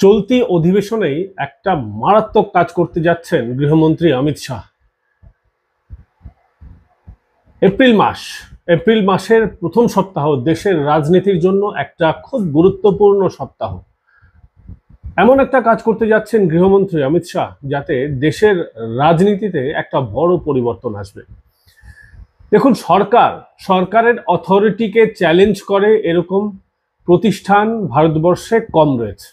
চলতি অধিবেশনেই একটা মারাত্মক কাজ করতে যাচ্ছেন গৃহমন্ত্রী অমিত শাহ। এপ্রিল মাসের প্রথম সপ্তাহ দেশের রাজনীতির জন্য একটা খুব গুরুত্বপূর্ণ সপ্তাহ। এমন একটা কাজ করতে যাচ্ছেন গৃহমন্ত্রী অমিত শাহ যাতে দেশের রাজনীতিতে একটা বড় পরিবর্তন আসবে। দেখুন, সরকারের অথরিটিকে চ্যালেঞ্জ করে এরকম প্রতিষ্ঠান ভারতবর্ষে কম রয়েছে,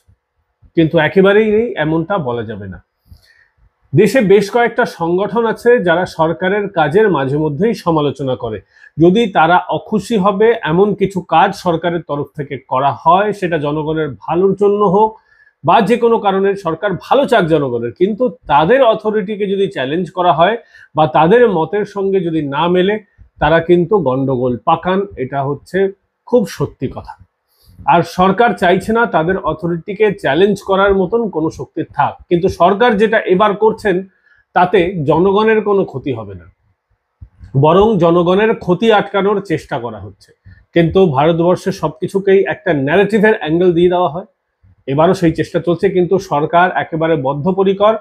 কিন্তু একেবারেই নেই এমনটা বলা যাবে না। দেশে বেশ কয়েকটা সংগঠন আছে যারা সরকারের কাজের মাঝে মধ্যেই সমালোচনা করে। যদি তারা অখুশি হবে এমন কিছু কাজ সরকারের তরফ থেকে করা হয়, সেটা জনগণের ভালোর জন্য হোক বা যে কোনো কারণে সরকার ভালো চাক জনগণের, কিন্তু তাদের অথরিটিকে যদি চ্যালেঞ্জ করা হয় বা তাদের মতের সঙ্গে যদি না মেলে, তারা কিন্তু গন্ডগোল পাকান। এটা হচ্ছে খুব সত্যি কথা। আর সরকার চাইছে না তাদের অথরিটিকে চ্যালেঞ্জ করার মতন কোনো শক্তি থাক, কিন্তু সরকার যেটা এবার করছেন তাতে জনগণের কোনো ক্ষতি হবে না, বরং জনগণের ক্ষতি আটকানোর চেষ্টা করা হচ্ছে। কিন্তু ভারতবর্ষে সবকিছুকেই একটা ন্যারেটিভের অ্যাঙ্গেল দিয়ে দেওয়া হয়, এবারও সেই চেষ্টা চলছে। কিন্তু সরকার একেবারে বদ্ধপরিকর,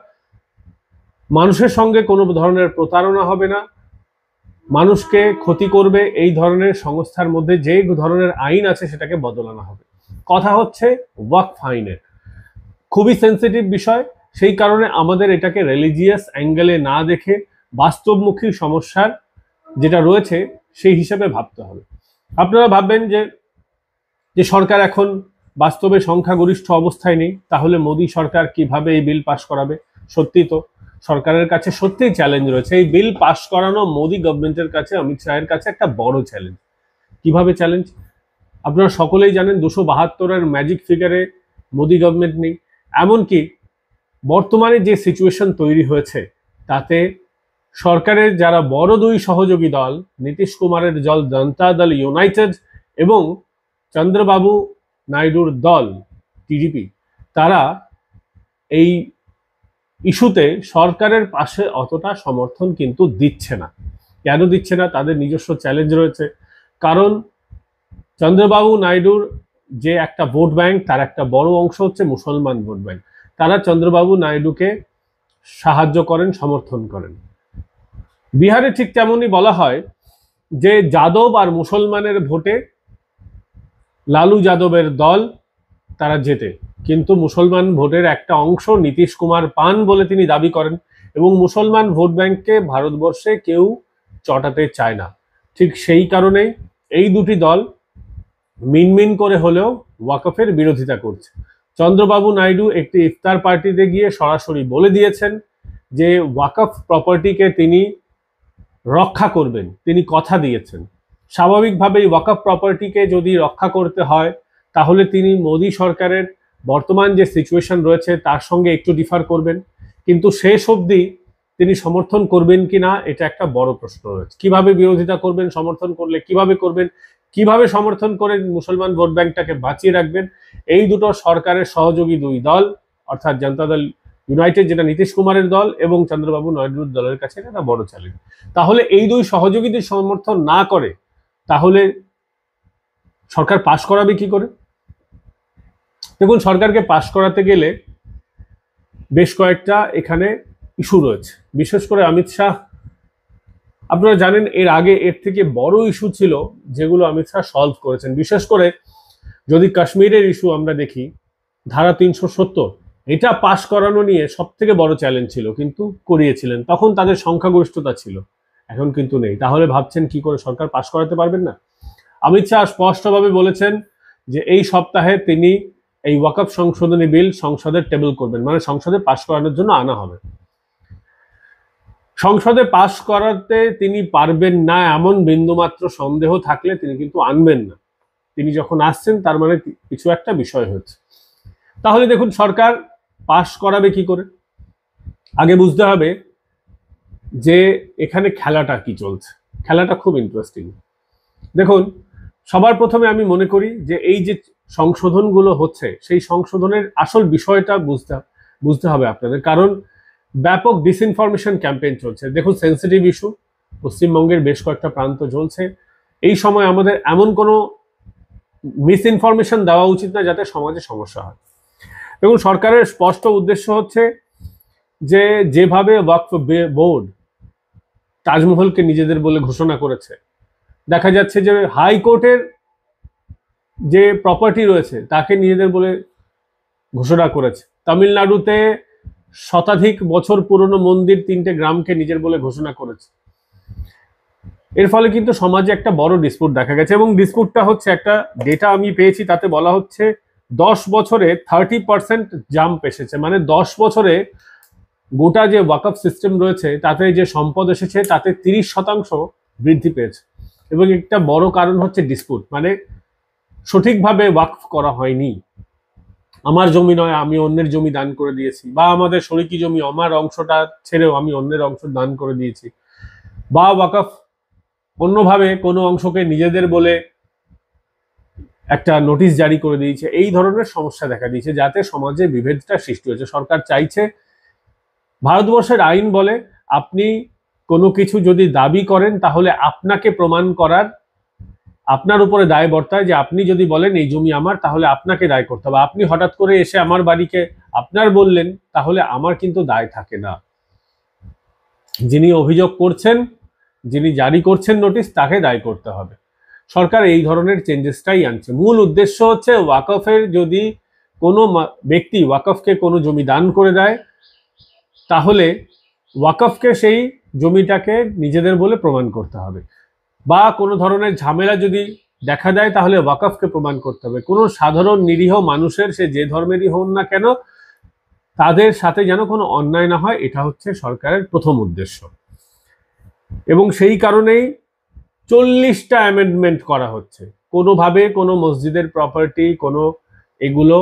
মানুষের সঙ্গে কোনো ধরনের প্রতারণা হবে না, মানুষকে ক্ষতি করবে এই ধরনের সংস্থার মধ্যে যে ধরনের আইন আছে সেটাকে বদলানো হবে। কথা হচ্ছে ওয়াকফ আইনের, খুবই সেন্সিটিভ বিষয়। সেই কারণে আমাদের এটাকে রিলিজিয়াস অ্যাঙ্গেলে না দেখে বাস্তবমুখী সমস্যার যেটা রয়েছে সেই হিসেবে ভাবতে হবে। আপনারা ভাববেন যে সরকার এখন বাস্তবে সংখ্যাগরিষ্ঠ অবস্থায় নেই, তাহলে মোদী সরকার কিভাবে এই বিল পাশ করাবে? সত্যি তো সরকারের কাছে সত্যিই চ্যালেঞ্জ রয়েছে। এই বিল পাশ করানো মোদী গভর্নমেন্টের কাছে, অমিত শাহের কাছে একটা বড় চ্যালেঞ্জ। কিভাবে চ্যালেঞ্জ? আপনারা সকলেই জানেন 272-এর ম্যাজিক ফিগারে মোদী গভর্নমেন্ট নেই। এমনকি বর্তমানে যে সিচুয়েশন তৈরি হয়েছে তাতে সরকারের যারা বড় দুই সহযোগী দল, নীতিশ কুমারের দল জনতা দল ইউনাইটেড এবং চন্দ্রবাবু নাইডুর দল টিডিপি, তারা এই ইস্যুতে সরকারের পাশে অতটা সমর্থন কিন্তু দিচ্ছে না। কেন দিচ্ছে না? তাদের নিজস্ব চ্যালেঞ্জ রয়েছে। কারণ চন্দ্রবাবু নাইডুর যে একটা ভোট ব্যাংক, তার একটা বড় অংশ হচ্ছে মুসলমান ভোট ব্যাংক। তারা চন্দ্রবাবু নাইডুকে সাহায্য করেন, সমর্থন করেন। বিহারে ঠিক তেমনই বলা হয় যে যাদব আর মুসলমানের ভোটে লালু যাদবের দল তারা জেতে, কিন্তু মুসলমান ভোটের একটা অংশ নীতিশ কুমার পান বলে তিনি দাবি করেন, এবং মুসলমান ভোট ব্যাংককে ভারতবর্ষে কেউ চটাতে চায় না। ঠিক সেই কারণেই এই দুটি দল মিনমিন করে হলেও ওয়াকফের বিরোধিতা করছে। চন্দ্রবাবু নাইডু একটি ইফতার পার্টিতে গিয়ে সরাসরি বলে দিয়েছেন যে ওয়াকফ প্রপার্টিকে তিনি রক্ষা করবেন, তিনি কথা দিয়েছেন। স্বাভাবিকভাবেই ওয়াকফ প্রপার্টিকে যদি রক্ষা করতে হয় তাহলে তিনি মোদী সরকারের বর্তমান যে সিচুয়েশন রয়েছে তার সঙ্গে একটু ডিফার করবেন, কিন্তু শেষ অবধি তিনি সমর্থন করবেন কিনা এটা একটা বড় প্রশ্ন রয়েছে। কিভাবে বিরোধিতা করবেন, সমর্থন করলে কিভাবে করবেন, কিভাবে সমর্থন করে মুসলমান ভোট ব্যাংকটাকে বাঁচিয়ে রাখবেন, এই দুটো সরকারের সহযোগী দুই দল অর্থাৎ জনতা দল ইউনাইটেড যেটা নীতিশ কুমারের দল এবং চন্দ্রবাবু নাইডুর দলের কাছে এটা বড় চ্যালেঞ্জ। তাহলে এই দুই সহযোগীদের সমর্থন না করে তাহলে সরকার পাশ করাবে কি করে? দেখুন, সরকারকে পাশ করাতে গেলে বেশ কয়েকটা এখানে ইস্যু রয়েছে। বিশেষ করে অমিত শাহ, আপনারা জানেন এর আগে এর থেকে বড় ইস্যু ছিল যেগুলো অমিত শাহ সলভ করেছেন। বিশেষ করে যদি কাশ্মীরের ইস্যু আমরা দেখি, ধারা 370 এটা পাশ করানো নিয়ে সব থেকে বড় চ্যালেঞ্জ ছিল, কিন্তু করিয়েছিলেন। তখন তাদের সংখ্যাগরিষ্ঠতা ছিল, এখন কিন্তু নেই। তাহলে ভাবছেন কি করে সরকার পাশ করাতে পারবেন না? অমিত শাহ স্পষ্টভাবে বলেছেন যে এই সপ্তাহে তিনি এই ওয়াকফ সংশোধনী বিল সংসদে টেবল করবেন, মানে সংসদে পাশ করানোর জন্য আনা হবে। সংসদে পাশ করাতে তিনি পারবেন না এমন বিন্দুমাত্র সন্দেহ থাকলে তিনি কিন্তু আনবেন না। তিনি যখন আসছেন তার মানে কিছু একটা বিষয় হচ্ছে। তাহলে দেখুন, সরকার পাশ করাবে কি করে? আগে বুঝতে হবে যে এখানে খেলাটা কি চলছে। খেলাটা খুব ইন্টারেস্টিং। দেখুন, সবার প্রথমে আমি মনে করি যে এই যে সংশোধনগুলো হচ্ছে সেই সংশোধনের আসল বিষয়টা বুঝতে হবে আপনাদের, কারণ ব্যাপক ডিসইনফরমেশন ক্যাম্পেইন চলছে। দেখুন, সেন্সিটিভ ইস্যু, পশ্চিমবঙ্গের বেশ কয়েকটা প্রান্ত চলছে। এই সময় আমাদের এমন কোনো মিস ইনফরমেশন দেওয়া উচিত না যাতে সমাজে সমস্যা হয়। এবং সরকারের স্পষ্ট উদ্দেশ্য হচ্ছে যে যেভাবে ওয়াকফ বোর্ড তাজমহলকে নিজেদের বলে ঘোষণা করেছে, দেখা যাচ্ছে যে হাইকোর্টের যে প্রপার্টি রয়েছে তাকে নিজেদের বলে ঘোষণা করেছে। তামিলনাড়ুতে শতাধিক বছর পুরনো মন্দির 3টে গ্রামকে নিজের বলে ঘোষণা করেছে। এর ফলে কিন্তু সমাজে একটা বড় ডিসপুট দেখা গেছে, এবং ডিসপুটটা হচ্ছে, একটা ডেটা আমি পেয়েছি তাতে বলা হচ্ছে 10 বছরে 30% জাম্প এসেছে। মানে 10 বছরে গোটা যে ওয়াকফ সিস্টেম রয়েছে তাতে যে সম্পদ এসেছে তাতে 30% বৃদ্ধি পেয়েছে। এবং একটা বড় কারণ হচ্ছে ডিসপুট, মানে সঠিকভাবে ওয়াকফ করা হয়নি। আমার জমি নয়, আমি অন্যের জমি দান করে দিয়েছি, বা আমাদের শরিকি জমি আমার অংশটা ছেড়েও আমি অন্যের অংশ দান করে দিয়েছি, বা ওয়াকফ অন্যভাবে কোনো অংশকে নিজেদের বলে একটা নোটিশ জারি করে দিয়েছে। এই ধরনের সমস্যা দেখা দিয়েছে, যাতে সমাজে বিভেদটা সৃষ্টি হয়েছে। সরকার চাইছে, ভারতবর্ষের আইন বলে আপনি কোনো কিছু যদি দাবি করেন তাহলে আপনাকে প্রমাণ করার আপনার উপরে দায় বর্তায়, যে আপনি যদি বলেন এই জমি আমার, তাহলে আপনাকে দায় করতে হবে। আপনি হঠাৎ করে এসে আমার বাড়িকে আপনার বললেন, তাহলে আমার কিন্তু দায় থাকে না। যিনি অভিযোগ করছেন, যিনি জারি করছেন নোটিশ, তাকে দায় করতে হবে। সরকার এই ধরনের চেঞ্জেসটাই আনছে। মূল উদ্দেশ্য হচ্ছে ওয়াকফের, যদি কোনো ব্যক্তি ওয়াকফকে কোনো জমি দান করে দেয়, তাহলে ওয়াকফকে সেই জমিটাকে নিজেদের বলে প্রমাণ করতে হবে, বা কোনো ধরনের ঝামেলা যদি দেখা দেয় তাহলে ওয়াকফকে প্রমাণ করতে হবে। কোনো সাধারণ নিরীহ মানুষের, সে যে ধর্মেরই হন না কেন, তাদের সাথে যেন কোনো অন্যায় না হয়, এটা হচ্ছে সরকারের প্রথম উদ্দেশ্য। এবং সেই কারণেই 40টা অ্যামেন্ডমেন্ট করা হচ্ছে। কোনোভাবে কোনো মসজিদের প্রপার্টি, কোনো এগুলো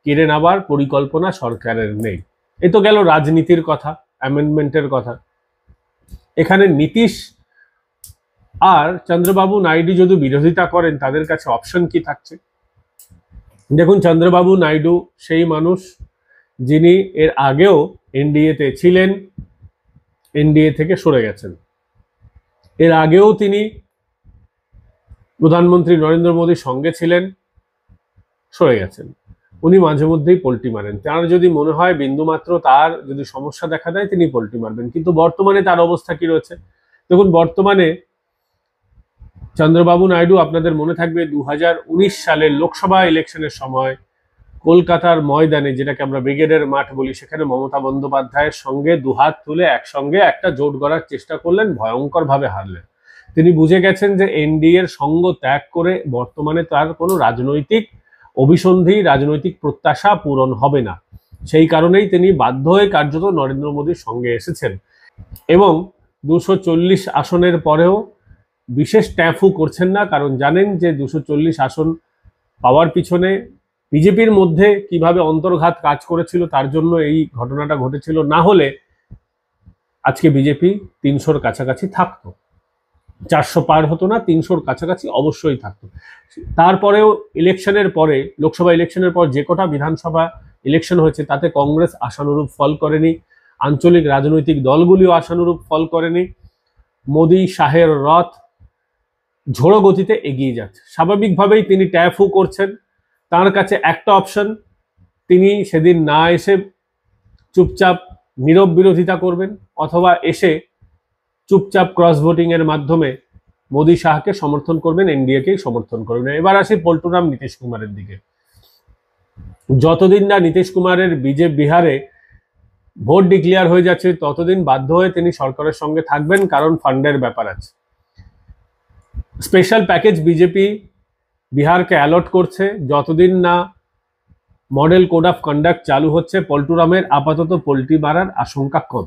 কেড়ে নেবার পরিকল্পনা সরকারের নেই। এ তো গেল রাজনীতির কথা, অ্যামেন্ডমেন্টের কথা। এখানে নীতিশ আর চন্দ্রবাবু নাইডু যদি বিরোধিতা করেন, তাদের কাছে অপশন কি থাকছে? দেখুন, চন্দ্রবাবু নাইডু সেই মানুষ যিনি এর আগেও এনডিএতে ছিলেন, এনডিএ থেকে সরে গেছেন। এর আগেও তিনি প্রধানমন্ত্রী নরেন্দ্র মোদীর সঙ্গে ছিলেন, সরে গেছেন। উনি মাঝে মধ্যেই পল্টি মারেন। তার যদি মনে হয় বিন্দুমাত্র তার যদি সমস্যা দেখা দেয়, তিনি পল্টি মারবেন। কিন্তু বর্তমানে তার অবস্থা কি রয়েছে দেখুন। বর্তমানে চন্দ্রবাবু নাইডু, আপনাদের মনে থাকবে 2019 সালের লোকসভা ইলেকশনের সময় কলকাতার ময়দানে, যেটাকে আমরা ব্রিগেডের মাঠ বলি, সেখানে মমতা বন্দ্যোপাধ্যায়ের সঙ্গে দুহাত তুলে একসঙ্গে একটা জোট গড়ার চেষ্টা করলেন, ভয়ঙ্করভাবে হারলেন। তিনি বুঝে গেছেন যে এনডিএর সঙ্গ ত্যাগ করে বর্তমানে তার কোনো রাজনৈতিক অভিসন্ধি, রাজনৈতিক প্রত্যাশা পূরণ হবে না। সেই কারণেই তিনি বাধ্য হয়ে কার্যত নরেন্দ্র মোদীর সঙ্গে এসেছেন, এবং 240 আসনের পরেও বিশেষ ট্যাফু করছেন না, কারণ জানেন যে 240 আসন পাওয়ার পিছনে বিজেপির মধ্যে কিভাবে অন্তর্ঘাত কাজ করেছিল, তার জন্য এই ঘটনাটা ঘটেছিল। না হলে আজকে বিজেপি 300-র কাছাকাছি থাকতো, 400 পার হতো না, 300-র কাছাকাছি অবশ্যই থাকতো। তারপরেও ইলেকশনের পরে, লোকসভা ইলেকশনের পর যে কটা বিধানসভা ইলেকশন হয়েছে, তাতে কংগ্রেস আশানুরূপ ফল করেনি, আঞ্চলিক রাজনৈতিক দলগুলিও আশানুরূপ ফল করেনি। মোদী শাহের রথ ঝোড়ো গতিতে এগিয়ে যাচ্ছে। স্বাভাবিকভাবেই তিনি ট্যাফু করছেন। তার কাছে একটা অপশন, তিনি সেদিন না এসে চুপচাপ নীরব বিরোধিতা করবেন, অথবা এসে চুপচাপ ক্রস ভোটিং এর মাধ্যমে মোদী শাহকে সমর্থন করবেন, এনডিএকেই সমর্থন করবেন। এবার আসি পল্টুরাম নীতিশ কুমারের দিকে। যতদিন না নীতিশ কুমারের বিহারে ভোট ডিক্লেয়ার হয়ে যাচ্ছে, ততদিন বাধ্য হয়ে তিনি সরকারের সঙ্গে থাকবেন, কারণ ফান্ডের ব্যাপার আছে। স্পেশাল প্যাকেজ বিজেপি বিহারকে অ্যালট করছে, যতদিন না মডেল কোড অফ কন্ডাক্ট চালু হচ্ছে, পল্টুরামের আপাতত পল্টি মারার আশঙ্কা কম।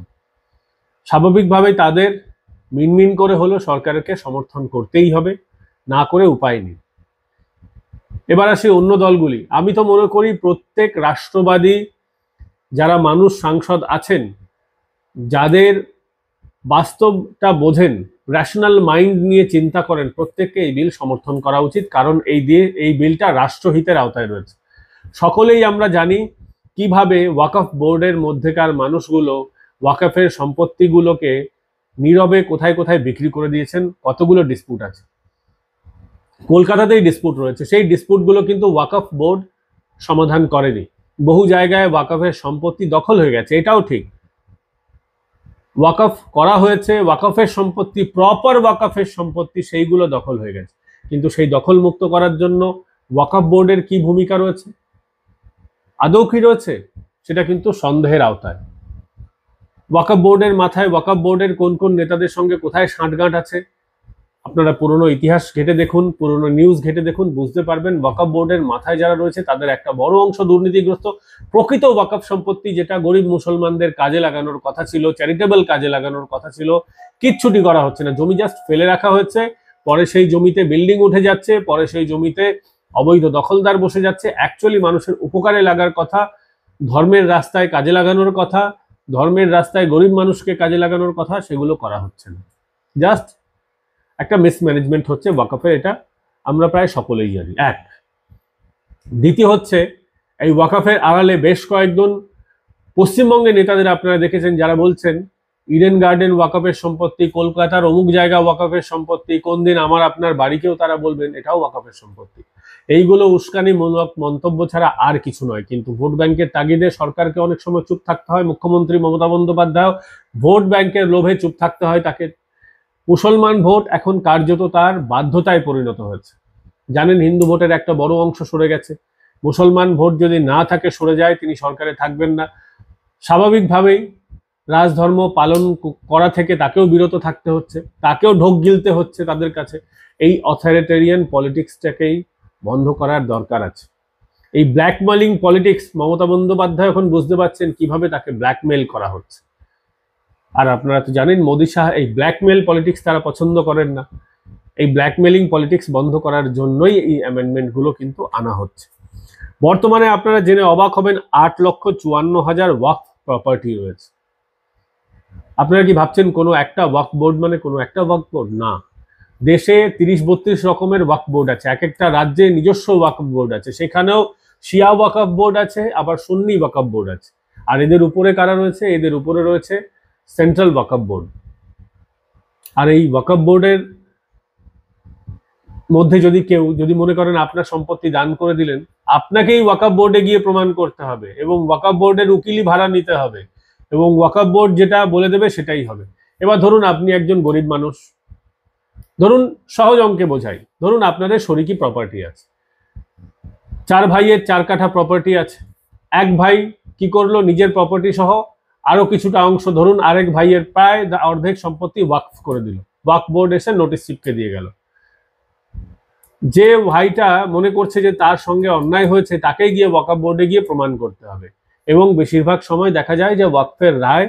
স্বাভাবিকভাবেই তাদের মিনমিন করে হলো সরকারকে সমর্থন করতেই হবে, না করে উপায় নেই। এবার আসি অন্য দলগুলি। আমি তো মনে করি প্রত্যেক রাষ্ট্রবাদী যারা মানুষ, সাংসদ আছেন, যাদের বাস্তবটা বোঝেন, রেশনাল মাইন্ড নিয়ে চিন্তা করেন, প্রত্যেককে এই বিল সমর্থন করা উচিত, কারণ এই বিলটা রাষ্ট্রহিতের আওতায় রয়েছে। সকলেই আমরা জানি কিভাবে ওয়াকফ বোর্ডের মধ্যেকার মানুষগুলো ওয়াকফের সম্পত্তিগুলোকে নীরবে কোথায় কোথায় বিক্রি করে দিয়েছেন। কতগুলো ডিসপুট আছে, কলকাতাতেই ডিসপুট রয়েছে, সেই ডিসপুটগুলো কিন্তু ওয়াকফ বোর্ড সমাধান করেনি। বহু জায়গায় ওয়াকফের সম্পত্তি দখল হয়ে গেছে, এটাও ঠিক। ওয়াকফ করা হয়েছে, ওয়াকফের সম্পত্তি, প্রপার ওয়াকফের সম্পত্তি, সেইগুলো দখল হয়ে গেছে, কিন্তু সেই দখল মুক্ত করার জন্য ওয়াকফ বোর্ডের কি ভূমিকা রয়েছে, আদৌ কি রয়েছে, সেটা কিন্তু সন্দেহের আওতায়। ওয়াকফ বোর্ডের মাথায় ওয়াকফ বোর্ডের কোন কোন নেতাদের সঙ্গে কোথায় সাঁঠগাঁঠ আছে, আপনারা পুরনো ইতিহাস ঘেটে দেখুন, পুরনো নিউজ ঘেটে দেখুন, বুঝতে পারবেন ওয়াকফ বোর্ডের মাথায় যারা রয়েছে তাদের একটা বড় অংশ দুর্নীতিগ্রস্ত। প্রকৃত ওয়াকফ সম্পত্তি, যেটা গরিব মুসলমানদের কাজে লাগানোর কথা ছিল, চ্যারিটেবল কাজে লাগানোর কথা ছিল, কিচ্ছুটি করা হচ্ছে না। জমি জাস্ট ফেলে রাখা হয়েছে, পরে সেই জমিতে বিল্ডিং উঠে যাচ্ছে, পরে সেই জমিতে অবৈধ দখলদার বসে যাচ্ছে। অ্যাকচুয়ালি মানুষের উপকারে লাগার কথা, ধর্মের রাস্তায় কাজে লাগানোর কথা, ধর্মের রাস্তায় গরিব মানুষকে কাজে লাগানোর কথা, সেগুলো করা হচ্ছে না। জাস্ট একটা মিসম্যানেজমেন্ট হচ্ছে ওয়াকফের, এটা আমরা প্রায় সকলেই জানি। এক, দ্বিতীয় হচ্ছে এই ওয়াকফের আড়ালে বেশ কয়েকজন পশ্চিমবঙ্গের নেতাদের আপনারা দেখেছেন যারা বলছেন ইডেন গার্ডেন ওয়াকফের সম্পত্তি, কলকাতার অমুক জায়গা ওয়াকফের সম্পত্তি, কোন দিন আমার আপনার বাড়িকেও তারা বলবেন এটাও ওয়াকফের সম্পত্তি। এইগুলো উস্কানিমূলক মন্তব্য ছাড়া আর কিছু নয়। কিন্তু ভোট ব্যাংকের তাগিদে সরকারকে অনেক সময় চুপ থাকতে হয়। মুখ্যমন্ত্রী মমতা বন্দ্যোপাধ্যায় ভোট ব্যাংকের লোভে চুপ থাকতে হয় তাকে। মুসলমান ভোট এখন কার্যত তার বাধ্যতায় পরিণত হয়েছে। জানেন হিন্দু ভোটের একটা বড় অংশ সরে গেছে। মুসলমান ভোট যদি না থাকে, সরে যায়, তিনি সরকারে থাকবেন না। স্বাভাবিকভাবেই রাজধর্ম পালন করা থেকে তাকেও বিরত থাকতে হচ্ছে, তাকেও ঢোক গিলতে হচ্ছে তাদের কাছে। এই অথরিটেরিয়ান পলিটিক্সটাকেই বন্ধ করার দরকার আছে। এই ব্ল্যাকমেলিং পলিটিক্স, মমতা বন্দ্যোপাধ্যায় এখন বুঝতে পারছেন কিভাবে তাকে ব্ল্যাকমেল করা হচ্ছে। আর আপনারা তো জানেন মোদী শাহ এই ব্ল্যাকমেল পলিটিক্স তারা পছন্দ করেন না। এই ব্ল্যাকমেলিং পলিটিক্স বন্ধ করার জন্যই এই অ্যামেন্ডমেন্টগুলো কিন্তু আনা হচ্ছে। বর্তমানে আপনারা জেনে অবাক হবেন 8,54,000 ওয়াকফ প্রপার্টি রয়েছে। আপনারা কি ভাবছেন কোনো একটা ওয়াকফ বোর্ড মানে কোনো একটা ওয়াকফ বোর্ড? না, দেশে 30-32 রকমের ওয়াকফ বোর্ড আছে। এক একটা রাজ্যে নিজস্ব ওয়াকফ বোর্ড আছে, সেখানেও শিয়া ওয়াকফ বোর্ড আছে, আবার সুন্নি ওয়াকফ বোর্ড আছে। আর এদের উপরে কারা রয়েছে? এদের উপরে রয়েছে সেন্ট্রাল ওয়াকফ বোর্ড। আর এই ওয়াকফ বোর্ডের মধ্যে যদি কেউ যদি মনে করেন আপনার সম্পত্তি দান করে দিলেন, আপনাকেই ওয়াকফ বোর্ডে গিয়ে প্রমাণ করতে হবে, এবং ওয়াকফ বোর্ডের উকিলি ভাড়া নিতে হবে, এবং ওয়াকফ বোর্ড যেটা বলে দেবে সেটাই হবে। এবার ধরুন আপনি একজন গরিব মানুষ, ধরুন সহজ অঙ্কে বোঝাই, ধরুন আপনাদের শরিকি প্রপার্টি আছে, 4 ভাইয়ের 4 কাঠা প্রপার্টি আছে। এক ভাই কি করলো, নিজের প্রপার্টি সহ আরো কিছুটা অংশ, ধরুন আরেক ভাইয়ের প্রায় অর্ধেক সম্পত্তি ওয়াকফ করে দিল। ওয়াকফ বোর্ড এসে নোটিশ চিপকে দিয়ে গেল। যে ভাইটা মনে করছে যে তার সঙ্গে অন্যায় হয়েছে, তাকে গিয়ে ওয়াকফ বোর্ডে গিয়ে প্রমাণ করতে হবে। এবং বেশিরভাগ সময় দেখা যায় যে ওয়াকফের রায়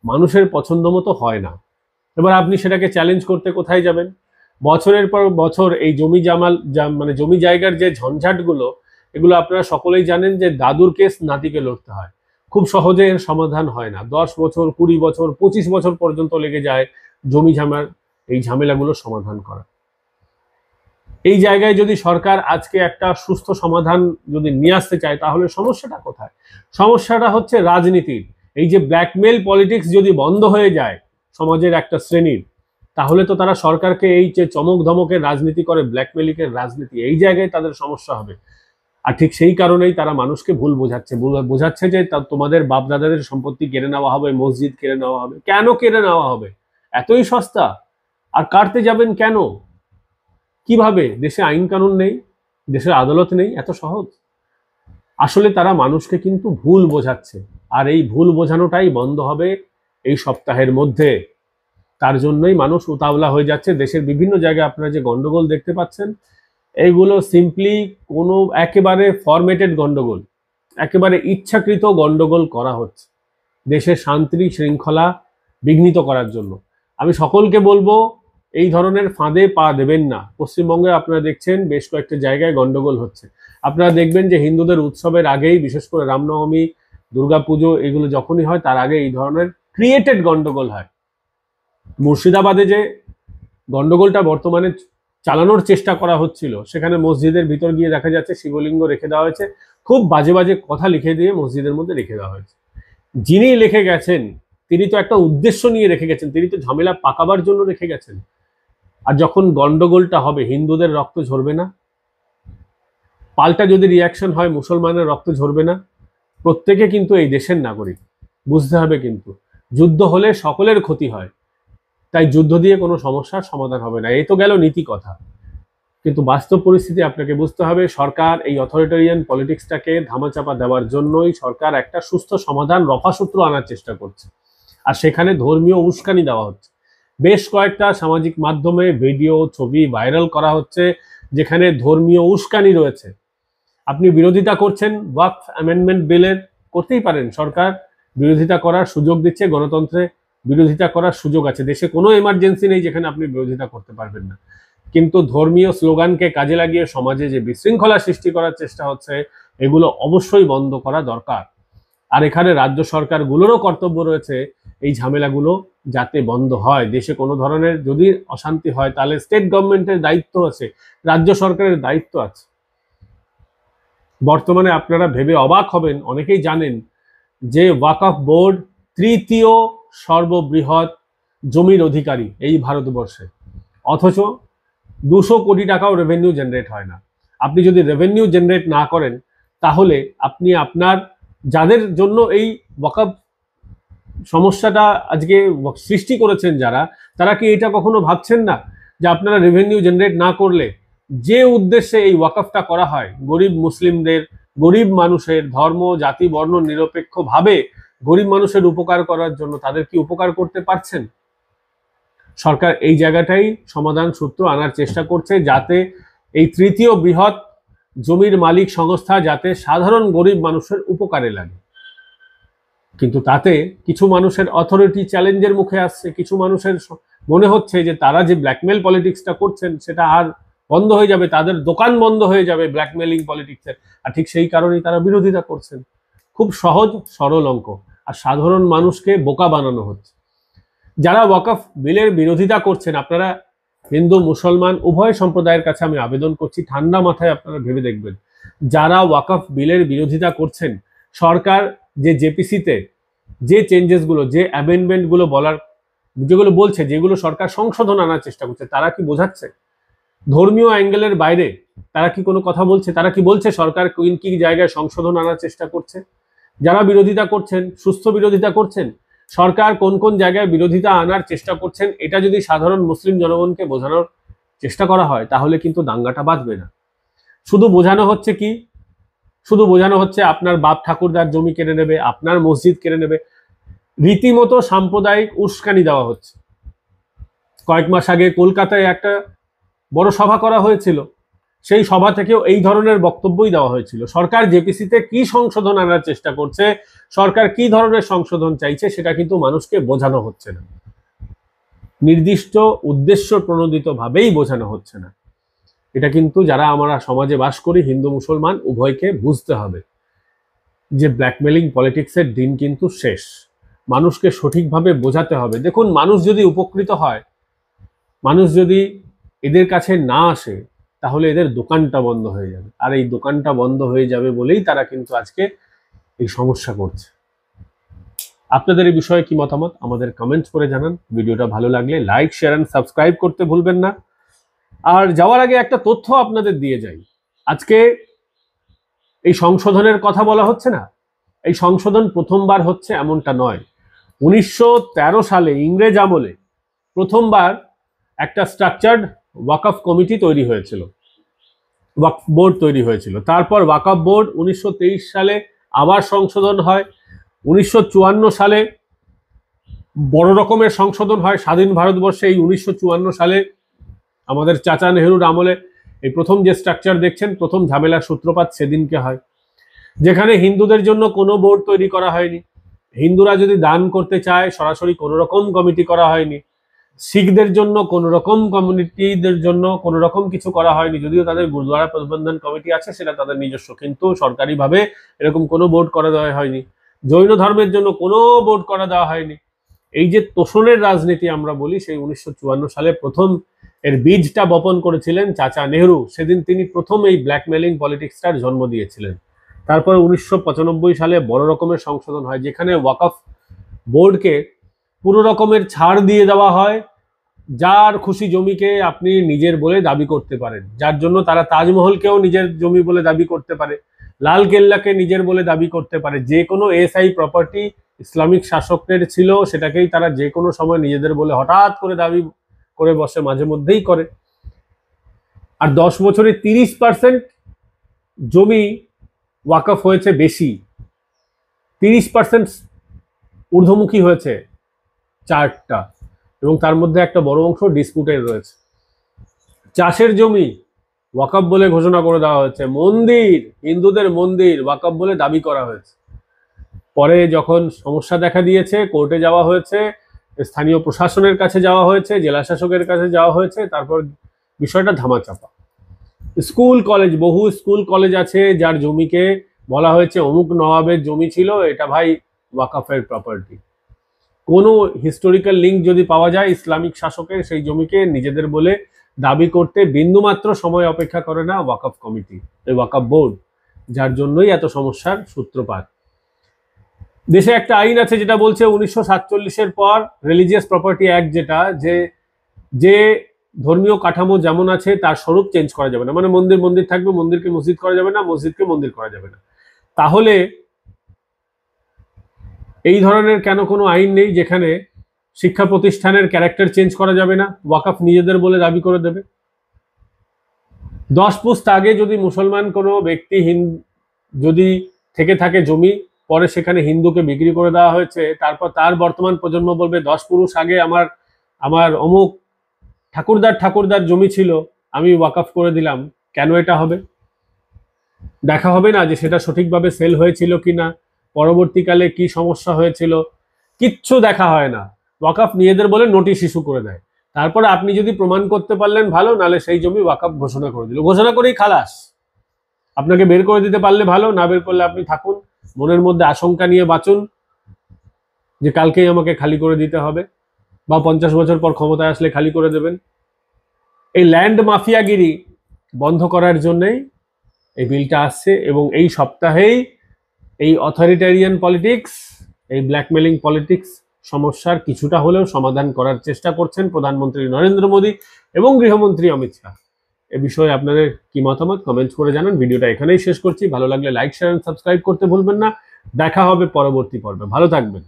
মানুষের পছন্দ মতো হয় না। এবার আপনি সেটাকে চ্যালেঞ্জ করতে কোথায় যাবেন? বছরের পর বছর এই মানে জমি জায়গার যে ঝঞ্ঝাটগুলো, এগুলো আপনারা সকলেই জানেন যে দাদুর কেস নাতিকে লড়তে হয়। খুব সহজে এর সমাধান হয় না। 10 বছর, 20 বছর, 25 বছর পর্যন্ত লেগে যায় জমি এই ঝামেলাগুলো সমাধান করা। এই জায়গায় যদি সরকার আজকে একটা সুস্থ সমাধান যদি নিয়ে আসতে চায়, তাহলে সমস্যাটা কোথায়? সমস্যাটা হচ্ছে রাজনীতির। এই যে ব্ল্যাকমেল পলিটিক্স যদি বন্ধ হয়ে যায় সমাজের একটা শ্রেণীর, তাহলে তো তারা সরকারকে এই যে চমক ধমকের রাজনীতি করে, ব্ল্যাকমেলিংয়ের রাজনীতি, এই জায়গায় তাদের সমস্যা হবে। আর ঠিক সেই কারণেই তারা মানুষকে ভুল বোঝাচ্ছে যে তোমাদের বাপ দাদাদের সম্পত্তি কেড়ে নেওয়া হবে, মসজিদ কেড়ে নেওয়া হবে। কেন কেড়ে নেওয়া হবে? এতই সস্তা? আর কাটতে যাবেন কেন? কিভাবে? দেশে আইন কানুন নেই, দেশের আদালত নেই, এত সহজ? আসলে তারা মানুষকে কিন্তু ভুল বোঝাচ্ছে, আর এই ভুল বোঝানোটাই বন্ধ হবে এই সপ্তাহের মধ্যে। তার জন্যই মানুষ উতাওলা হয়ে যাচ্ছে। দেশের বিভিন্ন জায়গায় আপনারা যে গন্ডগোল দেখতে পাচ্ছেন, এইগুলো সিম্পলি কোনো একেবারে ফরম্যাটেড গন্ডগোল, একেবারে ইচ্ছাকৃত গন্ডগোল করা হচ্ছে দেশের শান্তি শৃঙ্খলা বিঘ্নিত করার জন্য। আমি সকলকে বলবো এই ধরনের ফাঁদে পা দেবেন না। পশ্চিমবঙ্গে আপনারা দেখছেন বেশ কয়েকটা জায়গায় গন্ডগোল হচ্ছে। আপনারা দেখবেন যে হিন্দুদের উৎসবের আগেই, বিশেষ করে রামনবমী, দুর্গাপুজো, এগুলো যখনই হয় তার আগে এই ধরনের ক্রিয়েটেড গন্ডগোল হয়। মুর্শিদাবাদে যে গন্ডগোলটা বর্তমানে চালানোর চেষ্টা করা হচ্ছিল, সেখানে মসজিদের ভিতর গিয়ে দেখা যাচ্ছে শিবলিঙ্গ রেখে দেওয়া হয়েছে, খুব বাজে বাজে কথা লিখে দিয়ে মসজিদের মধ্যে রেখে দেওয়া হয়েছে। যিনি লিখে গেছেন তিনি তো একটা উদ্দেশ্য নিয়ে রেখে গেছেন, তিনি তো ঝামেলা পাকাবার জন্য রেখে গেছেন। আর যখন গন্ডগোলটা হবে, হিন্দুদের রক্ত ঝরবে না? পাল্টা যদি রিয়াকশন হয়, মুসলমানের রক্ত ঝরবে না? প্রত্যেকে কিন্তু এই দেশের নাগরিক, বুঝতে হবে। কিন্তু যুদ্ধ হলে সকলের ক্ষতি হয়, তাই যুদ্ধ দিয়ে কোনো সমস্যার সমাধান হবে না। এই তো গেল নীতি কথা, কিন্তু বাস্তব পরিস্থিতি আপনাকে বুঝতে হবে। সরকার এই অথরিটারিয়ান পলিটিক্সটাকে ধামাচাপা দেওয়ার জন্যই সরকার একটা সুস্থ সমাধান, রফাসূত্র আনার চেষ্টা করছে, আর সেখানে ধর্মীয় উস্কানি দেওয়া হচ্ছে। বেশ কয়েকটা সামাজিক মাধ্যমে ভিডিও ছবি ভাইরাল করা হচ্ছে যেখানে ধর্মীয় উস্কানি রয়েছে। আপনি বিরোধিতা করছেন ওয়াকফ অ্যামেন্ডমেন্ট বিলের, করতেই পারেন, সরকার বিরোধিতা করার সুযোগ দিচ্ছে, গণতন্ত্রে বিরোধিতা করার সুযোগ আছে। দেশে কোনো এমার্জেন্সি নেই যেখানে আপনি বিরোধিতা করতে পারবেন না। কিন্তু ধর্মীয় স্লোগানকে কাজে লাগিয়ে সমাজে যে বিশৃঙ্খলা সৃষ্টি করার চেষ্টা হচ্ছে, এগুলো অবশ্যই বন্ধ করা দরকার। আর এখানে রাজ্য সরকারগুলোরও কর্তব্য রয়েছে এই ঝামেলাগুলো যাতে বন্ধ হয়। দেশে কোনো ধরনের যদি অশান্তি হয় তাহলে স্টেট গভর্নমেন্টের দায়িত্ব আছে, রাজ্য সরকারের দায়িত্ব আছে। বর্তমানে আপনারা ভেবে অবাক হবেন, অনেকেই জানেন যে ওয়াকফ বোর্ড তৃতীয় সর্ববৃহৎ জমির অধিকারী এই ভারতবর্ষে, অথচ 200 কোটি টাকাও রেভিনিউ জেনারেট হয় না। আপনি যদি রেভিনিউ জেনারেট না করেন তাহলে আপনি আপনার, যাদের জন্য এই ওয়াকফ সমস্যাটা আজকে সৃষ্টি করেছেন যারা, তারা কি এটা কখনো ভাবছেন না যে আপনারা রেভিনিউ জেনারেট না করলে যে উদ্দেশ্যে এই ওয়াকফটা করা হয়, গরিব মুসলিমদের, গরিব মানুষের, ধর্ম জাতি বর্ণ নিরপেক্ষভাবে গরিব মানুষের উপকার করার জন্য, তাদের কি উপকার করতে পারছেন? সরকার এই জায়গাটাই সমাধান সূত্র আনার চেষ্টা করছে, যাতে এই তৃতীয় বৃহৎ জমির মালিক সংস্থা যাতে সাধারণ গরিব মানুষের উপকারে লাগে। কিন্তু তাতে কিছু মানুষের অথরিটি চ্যালেঞ্জের মুখে আসছে, কিছু মানুষের মনে হচ্ছে যে তারা যে ব্ল্যাকমেল পলিটিক্সটা করছেন সেটা আর বন্ধ হয়ে যাবে, তাদের দোকান বন্ধ হয়ে যাবে ব্ল্যাকমেলিং পলিটিক্সের, আর ঠিক সেই কারণেই তারা বিরোধিতা করছেন। খুব সহজ সরল অঙ্ক, আর সাধারণ মানুষকে বোকা বানানো হচ্ছে। যারা ওয়াকফ বিলের বিরোধিতা করছেন, আপনারা হিন্দু মুসলমান উভয় সম্প্রদায়ের কাছে আমি আবেদন করছি, ঠান্ডা মাথায় আপনারা ভেবে দেখবেন, যারা ওয়াকফ বিলের বিরোধিতা করছেন, সরকার যে জেপিসিতে যে চেঞ্জেসগুলো, যে অ্যামেন্ডমেন্টগুলো যেগুলো বলছে, যেগুলো সরকার সংশোধন আনার চেষ্টা করছে, তারা কি বোঝাচ্ছে? ধর্মীয় অ্যাঙ্গেলের বাইরে তারা কি কোনো কথা বলছে? তারা কি বলছে সরকার কি জায়গায় সংশোধন আনার চেষ্টা করছে? যারা বিরোধিতা করছেন, সুস্থ বিরোধিতা করছেন, সরকার কোন কোন জায়গায় বিরোধিতা আনার চেষ্টা করছেন, এটা যদি সাধারণ মুসলিম জনগণকে বোঝানোর চেষ্টা করা হয় তাহলে কিন্তু দাঙ্গাটা বাঁধবে না। শুধু বোঝানো হচ্ছে কি? শুধু বোঝানো হচ্ছে আপনার বাপ ঠাকুরদার জমি কেড়ে নেবে, আপনার মসজিদ কেড়ে নেবে, রীতিমতো সাম্প্রদায়িক উস্কানি দেওয়া হচ্ছে। কয়েক মাস আগে কলকাতায় একটা বড় সভা করা হয়েছিল, সেই সভা থেকেও এই ধরনের বক্তব্যই দেওয়া হয়েছিল। সরকার জেপিসিতে কি সংশোধন আনার চেষ্টা করছে, সরকার কি ধরনের সংশোধন চাইছে, সেটা কিন্তু মানুষকে বোঝানো হচ্ছে না, নির্দিষ্ট উদ্দেশ্য প্রণোদিত ভাবেই বোঝানো হচ্ছে না। এটা কিন্তু যারা আমরা সমাজে বাস করি, হিন্দু মুসলমান উভয়কে বুঝতে হবে যে ব্ল্যাকমেলিং পলিটিক্সের দিন কিন্তু শেষ। মানুষকে সঠিকভাবে বোঝাতে হবে। দেখুন, মানুষ যদি উপকৃত হয়, মানুষ যদি এদের কাছে না আসে, তাহলে এদের দোকানটা বন্ধ হয়ে যাবে, আর এই দোকানটা বন্ধ হয়ে যাবে বলেই তারা কিন্তু আজকে এই সমস্যা করছে। আপনাদের এই বিষয়ে কি মতামত আমাদের কমেন্ট করে জানান। ভিডিওটা ভালো লাগলে লাইক, শেয়ার এন্ড সাবস্ক্রাইব করতে ভুলবেন না। আর যাওয়ার আগে একটা তথ্য আপনাদের দিয়ে যাই। আজকে এই সংশোধনের কথা বলা হচ্ছে না, এই সংশোধন প্রথমবার হচ্ছে এমনটা নয়। 1913 সালে ইংরেজ আমলে প্রথমবার একটা স্ট্রাকচার্ড ওয়াকফ কমিটি তৈরি হয়েছিল, ওয়াকফ বোর্ড তৈরি হয়েছিল। তারপর ওয়াকফ বোর্ড 1923 সালে আবার সংশোধন হয়। 1954 সালে বড় রকমের সংশোধন হয় স্বাধীন ভারতবর্ষে। এই 1954 সালে আমাদের চাচা নেহরুর আমলে এই প্রথম যে স্ট্রাকচার দেখছেন, প্রথম ঝামেলার সূত্রপাত সেদিনকে হয়, যেখানে হিন্দুদের জন্য কোনো বোর্ড তৈরি করা হয়নি। হিন্দুরা যদি দান করতে চায় সরাসরি কোনো রকম কমিটি করা হয়নি। শিখদের জন্য কোনো রকম কমিউনিটিদের জন্য কোনো রকম কিছু করা হয়নি, যদিও তাদের গুরুদ্বারা প্রবন্ধন কমিটি আছে, সেটা তাদের নিজস্ব, কিন্তু সরকারিভাবে এরকম কোনো বোর্ড করা দেওয়া হয়নি। জৈন ধর্মের জন্য কোনো বোর্ড করা দেওয়া হয়নি। এই যে তোষণের রাজনীতি আমরা বলি, সেই 1954 সালে প্রথম এর বীজটা বপন করেছিলেন চাচা নেহরু। সেদিন তিনি প্রথম এই ব্ল্যাকমেলিং পলিটিক্সটার জন্ম দিয়েছিলেন। তারপরে 1995 সালে বড় রকমের সংশোধন হয়, যেখানে ওয়াকফ বোর্ডকে পুরো রকমের ছাড় দিয়ে দেওয়া হয়। যার খুশি জমিকে আপনি নিজের বলে দাবি করতে পারেন, যার জন্য তারা তাজমহলকেও নিজের জমি বলে দাবি করতে পারে। লাল কেল্লাকে নিজের বলে দাবি করতে পারে। যে কোনো এসআই প্রপার্টি ইসলামিক শাসকদের ছিল, সেটাকেই তারা যে কোনো সময় নিজেদের বলে হঠাৎ করে দাবি করে বসে, মাঝে মধ্যেই করে। আর 10 বছরে 30% জমি ওয়াকফ হয়েছে বেশি, 30% ঊর্ধ্বমুখী হয়েছে 4টা, এবং তার মধ্যে একটা বড় অংশ ডিসপুটেড রয়েছে। চাষের জমি ওয়াকফ বলে ঘোষণা করে দেওয়া হয়েছে, মন্দির, হিন্দুদের মন্দির ওয়াকফ বলে দাবি করা হয়েছে। পরে যখন সমস্যা দেখা দিয়েছে, কোর্টে যাওয়া হয়েছে, স্থানীয় প্রশাসনের কাছে যাওয়া হয়েছে, জেলা শাসকের কাছে যাওয়া হয়েছে, তারপর বিষয়টা ধামাচাপা। স্কুল কলেজ, বহু স্কুল কলেজ আছে যার জমিকে বলা হয়েছে অমুক নবাবের জমি ছিল, এটা ভাই ওয়াকফের প্রপার্টি। কোনো হিস্টোরিক্যাল লিঙ্ক যদি পাওয়া যায় ইসলামিক শাসকের, সেই জমিকে নিজেদের বলে দাবি করতে বিন্দুমাত্র সময় অপেক্ষা করে না ওয়াকফ কমিটি, এই ওয়াকফ বোর্ড, যার জন্যই এত সমস্যার সূত্রপাত। দেশে একটা আইন আছে যেটা বলছে 1947-এর পর রিলিজিয়াস প্রপার্টি অ্যাক্ট, যেটা যে ধর্মীয় কাঠামো যেমন আছে তার স্বরূপ চেঞ্জ করা যাবে না। মানে মন্দির মন্দির থাকবে, মন্দিরকে মসজিদ করা যাবে না, মসজিদকে মন্দির করা যাবে না। তাহলে এই ধরনের কেন কোনো আইন নেই যেখানে শিক্ষা প্রতিষ্ঠানের ক্যারেক্টার চেঞ্জ করা যাবে না, ওয়াকফ নিজেদের বলে দাবি করে দেবে? 10 পুস্ত আগে যদি মুসলমান কোনো ব্যক্তি যদি থেকে থাকে জমি, পরে সেখানে হিন্দুকে বিক্রি করে দেওয়া হয়েছে, তারপর তার বর্তমান প্রজন্ম বলবে 10 পুরুষ আগে আমার অমুক ঠাকুরদার জমি ছিল, আমি ওয়াকফ করে দিলাম, কেন এটা হবে? দেখা হবে না যে সেটা সঠিকভাবে সেল হয়েছিল কিনা, পরবর্তীকালে কি সমস্যা হয়েছিল, কিচ্ছু দেখা হয় না। ওয়াকফ নিজেদের বলে নোটিশ ইস্যু করে দেয়, তারপরে আপনি যদি প্রমাণ করতে পারলেন ভালো, নালে সেই জমি ওয়াকফ ঘোষণা করে দিল, ঘোষণা করেই খালাস। আপনাকে বের করে দিতে পারলে ভালো, না বের করলে আপনি থাকুন, মনের মধ্যে আশঙ্কা নিয়ে বাঁচুন যে কালকেই আমাকে খালি করে দিতে হবে, বা 50 বছর পর ক্ষমতায় আসলে খালি করে দেবেন। এই ল্যান্ড মাফিয়াগিরি বন্ধ করার জন্যই এই বিলটা আসছে, এবং এই সপ্তাহেই এই অথরিটারিয়ান পলিটিক্স, এই ব্ল্যাকমেলিং পলিটিক্স সমস্যার কিছুটা হলেও সমাধান করার চেষ্টা করছেন প্রধানমন্ত্রী নরেন্দ্র মোদী এবং গৃহমন্ত্রী অমিত শাহ। এ বিষয়ে আপনাদের কি মতামত কমেন্ট করে জানান। ভিডিওটা এখানেই শেষ করছি। ভালো লাগলে লাইক, শেয়ার, সাবস্ক্রাইব করতে ভুলবেন না। দেখা হবে পরবর্তী পর্বে। ভালো থাকবেন।